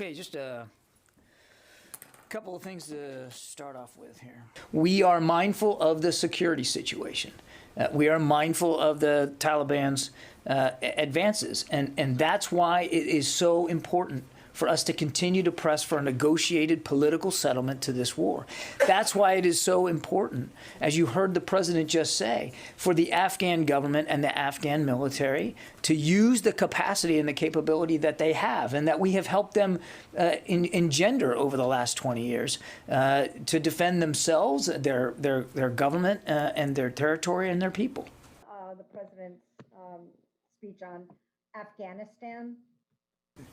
Okay, just a couple of things to start off with here. We are mindful of the security situation. We are mindful of the Taliban's advances, and that's why it is so important for us to continue to press for a negotiated political settlement to this war. That's why it is so important, as you heard the president just say, for the Afghan government and the Afghan military to use the capacity and the capability that they have and that we have helped them engender over the last 20 years to defend themselves, their government, and their territory and their people. The president's speech on Afghanistan.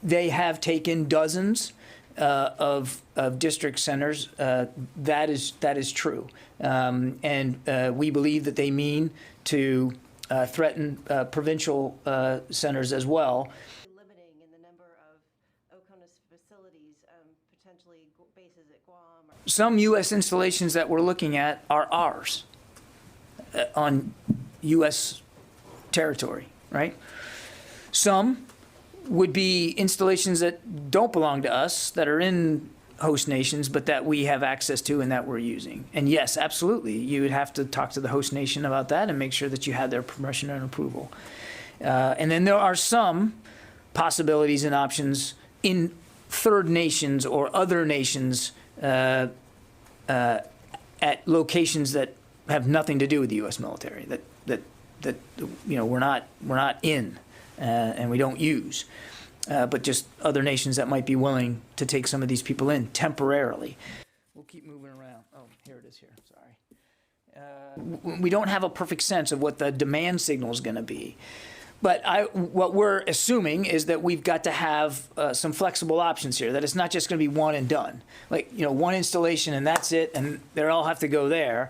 They have taken dozens of district centers. That is true, and we believe that they mean to threaten provincial centers as well. Limiting in the number of OCONUS facilities, potentially bases at Guam. Some U.S. installations that we're looking at are ours on U.S. territory, right? Some would be installations that don't belong to us, that are in host nations, but that we have access to and that we're using. And yes, absolutely, you would have to talk to the host nation about that and make sure that you had their permission and approval. And then there are some possibilities and options in third nations or other nations at locations that have nothing to do with the U.S. military, that you know we're not in. And we don't use, but just other nations that might be willing to take some of these people in temporarily. We'll keep moving around. Oh, here it is here, sorry. We don't have a perfect sense of what the demand signal is going to be. But what we're assuming is that we've got to have some flexible options here, that it's not just going to be one and done. Like, you know, one installation and that's it, and they all have to go there.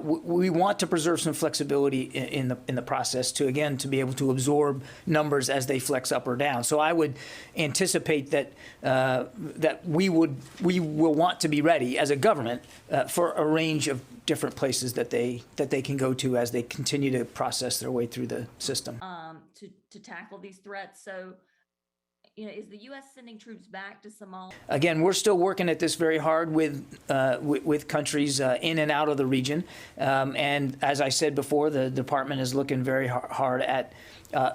We want to preserve some flexibility in the process to, again, to be able to absorb numbers as they flex up or down. So I would anticipate that that we will want to be ready as a government for a range of different places that they can go to as they continue to process their way through the system. To tackle these threats. So, you know, is the U.S. sending troops back to Somalia? Again, we're still working at this very hard with countries in and out of the region. And as I said before, the department is looking very hard at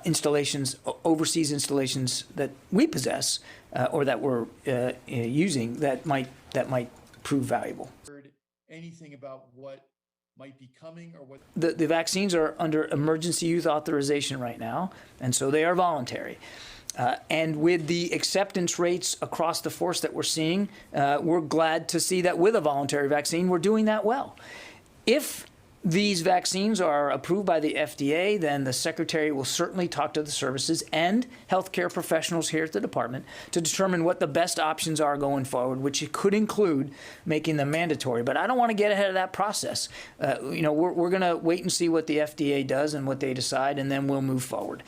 installations, overseas installations that we possess or that we're using that might prove valuable. Anything about what might be coming or what? The vaccines are under emergency use authorization right now, and so they are voluntary. And with the acceptance rates across the force that we're seeing, we're glad to see that with a voluntary vaccine, we're doing that well. If these vaccines are approved by the FDA, then the Secretary will certainly talk to the services and healthcare professionals here at the department to determine what the best options are going forward, which could include making them mandatory. But I don't want to get ahead of that process. You know, we're going to wait and see what the FDA does and what they decide, and then we'll move forward.